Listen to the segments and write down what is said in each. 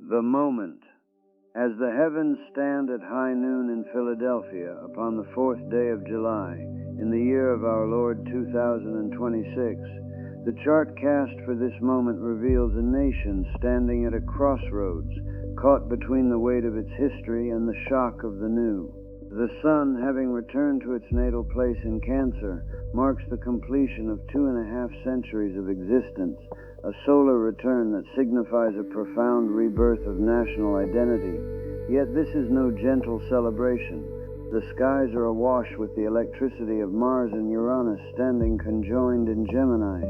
The moment. As the heavens stand at high noon in Philadelphia upon the 4th day of July, in the year of our Lord 2026, the chart cast for this moment reveals a nation standing at a crossroads, caught between the weight of its history and the shock of the new. The sun, having returned to its natal place in Cancer, marks the completion of 2.5 centuries of existence, a solar return that signifies a profound rebirth of national identity. Yet this is no gentle celebration. The skies are awash with the electricity of Mars and Uranus standing conjoined in Gemini.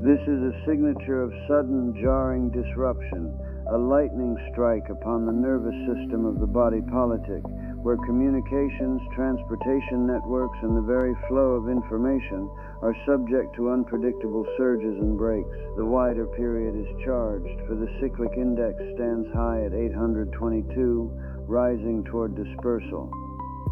This is a signature of sudden, jarring disruption, a lightning strike upon the nervous system of the body politic, where communications, transportation networks, and the very flow of information are subject to unpredictable surges and breaks. The wider period is charged, for the cyclic index stands high at 822, rising toward dispersal.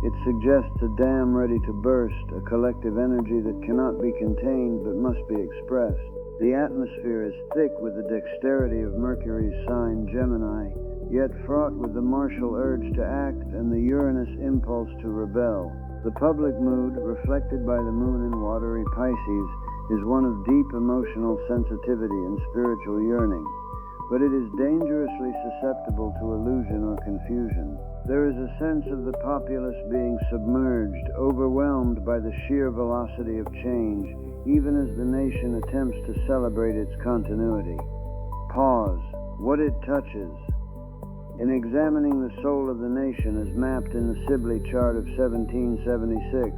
It suggests a dam ready to burst, a collective energy that cannot be contained but must be expressed. The atmosphere is thick with the dexterity of Mercury's sign Gemini, yet fraught with the martial urge to act and the Uranus impulse to rebel. The public mood, reflected by the moon in watery Pisces, is one of deep emotional sensitivity and spiritual yearning, but it is dangerously susceptible to illusion or confusion. There is a sense of the populace being submerged, overwhelmed by the sheer velocity of change, even as the nation attempts to celebrate its continuity. Pause. What it touches. In examining the soul of the nation as mapped in the Sibley chart of 1776,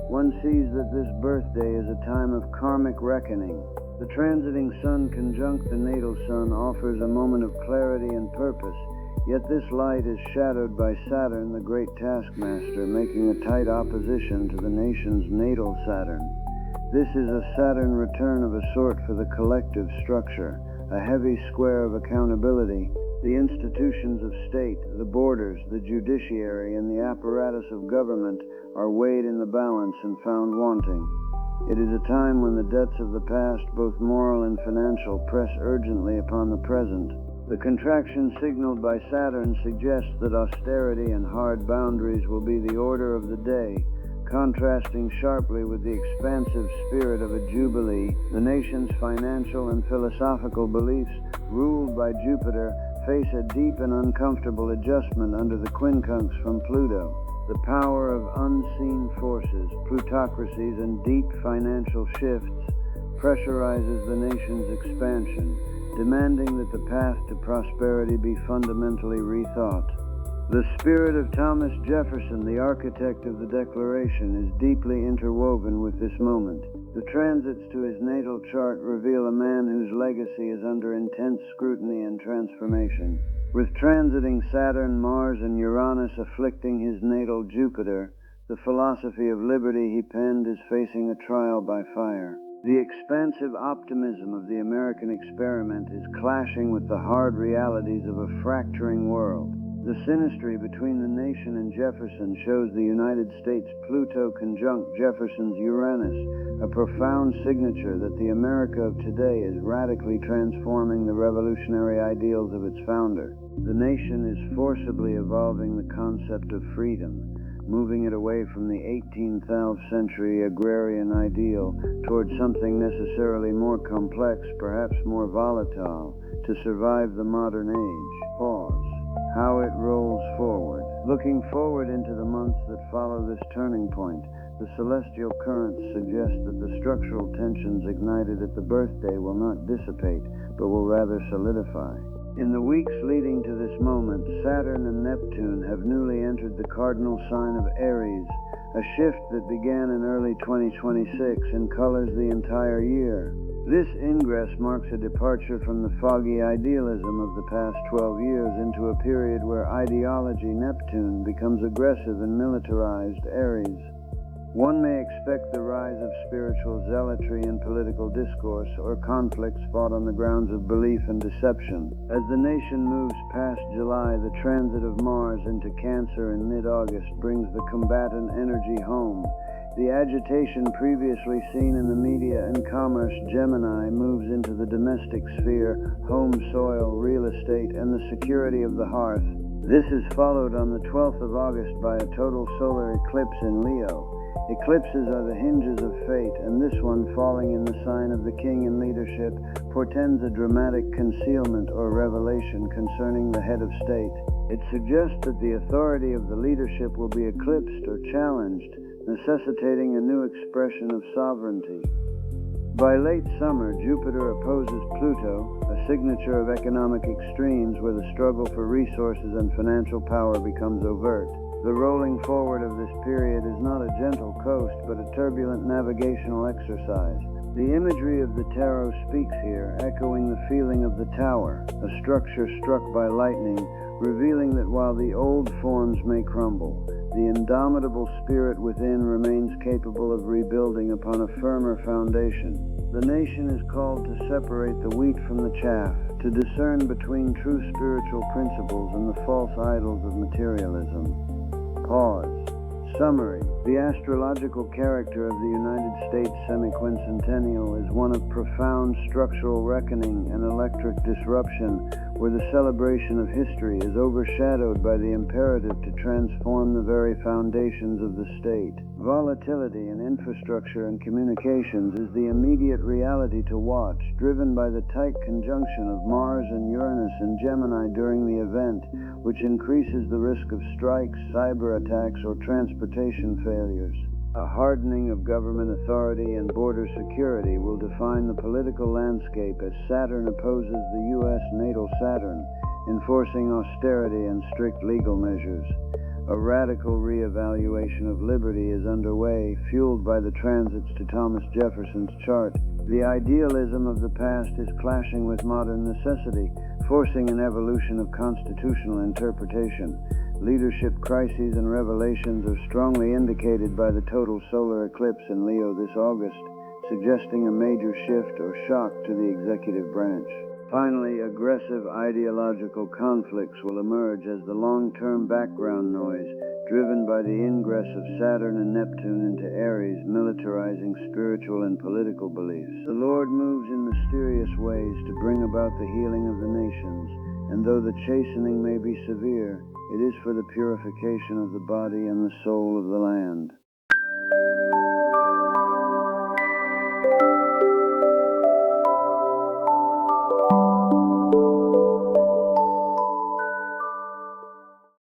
one sees that this birthday is a time of karmic reckoning. The transiting sun conjunct the natal sun offers a moment of clarity and purpose, yet this light is shadowed by Saturn, the great taskmaster, making a tight opposition to the nation's natal Saturn. This is a Saturn return of a sort for the collective structure, a heavy square of accountability. The institutions of state, the borders, the judiciary, and the apparatus of government are weighed in the balance and found wanting. It is a time when the debts of the past, both moral and financial, press urgently upon the present. The contraction signaled by Saturn suggests that austerity and hard boundaries will be the order of the day, contrasting sharply with the expansive spirit of a jubilee. The nation's financial and philosophical beliefs, ruled by Jupiter, face a deep and uncomfortable adjustment under the quincunx from Pluto. The power of unseen forces, plutocracies, and deep financial shifts pressurizes the nation's expansion, demanding that the path to prosperity be fundamentally rethought. The spirit of Thomas Jefferson, the architect of the Declaration, is deeply interwoven with this moment. The transits to his natal chart reveal a man whose legacy is under intense scrutiny and transformation. With transiting Saturn, Mars, and Uranus afflicting his natal Jupiter, the philosophy of liberty he penned is facing a trial by fire. The expansive optimism of the American experiment is clashing with the hard realities of a fracturing world. The synastry between the nation and Jefferson shows the United States Pluto conjunct Jefferson's Uranus, a profound signature that the America of today is radically transforming the revolutionary ideals of its founder. The nation is forcibly evolving the concept of freedom, moving it away from the 18th century agrarian ideal towards something necessarily more complex, perhaps more volatile, to survive the modern age. Pause. How it rolls forward. Looking forward into the months that follow this turning point, the celestial currents suggest that the structural tensions ignited at the birthday will not dissipate, but will rather solidify. In the weeks leading to this moment, Saturn and Neptune have newly entered the cardinal sign of Aries, a shift that began in early 2026 and colors the entire year. This ingress marks a departure from the foggy idealism of the past 12 years into a period where ideology Neptune becomes aggressive and militarized Aries. One may expect the rise of spiritual zealotry in political discourse or conflicts fought on the grounds of belief and deception. As the nation moves past July, the transit of Mars into Cancer in mid-August brings the combatant energy home, The agitation previously seen in the media and commerce, Gemini, moves into the domestic sphere, home, soil, real estate, and the security of the hearth. This is followed on the 12th of August by a total solar eclipse in Leo. Eclipses are the hinges of fate, and this one, falling in the sign of the king in leadership, portends a dramatic concealment or revelation concerning the head of state. It suggests that the authority of the leadership will be eclipsed or challenged, necessitating a new expression of sovereignty. By late summer, Jupiter opposes Pluto, a signature of economic extremes where the struggle for resources and financial power becomes overt. The rolling forward of this period is not a gentle coast, but a turbulent navigational exercise. The imagery of the tarot speaks here, echoing the feeling of the tower, a structure struck by lightning, revealing that while the old forms may crumble, the indomitable spirit within remains capable of rebuilding upon a firmer foundation. The nation is called to separate the wheat from the chaff, to discern between true spiritual principles and the false idols of materialism. Pause. Summary. The astrological character of the United States semiquincentennial is one of profound structural reckoning and electric disruption, where the celebration of history is overshadowed by the imperative to transform the very foundations of the state. Volatility in infrastructure and communications is the immediate reality to watch, driven by the tight conjunction of Mars and Uranus in Gemini during the event, which increases the risk of strikes, cyber attacks, or transportation failures. A hardening of government authority and border security will define the political landscape as Saturn opposes the U.S. natal Saturn, enforcing austerity and strict legal measures. A radical reevaluation of liberty is underway, fueled by the transits to Thomas Jefferson's chart. The idealism of the past is clashing with modern necessity, forcing an evolution of constitutional interpretation. Leadership crises and revelations are strongly indicated by the total solar eclipse in Leo this August, suggesting a major shift or shock to the executive branch. Finally, aggressive ideological conflicts will emerge as the long-term background noise, driven by the ingress of Saturn and Neptune into Aries, militarizing spiritual and political beliefs. The Lord moves in mysterious ways to bring about the healing of the nations, and though the chastening may be severe, it is for the purification of the body and the soul of the land.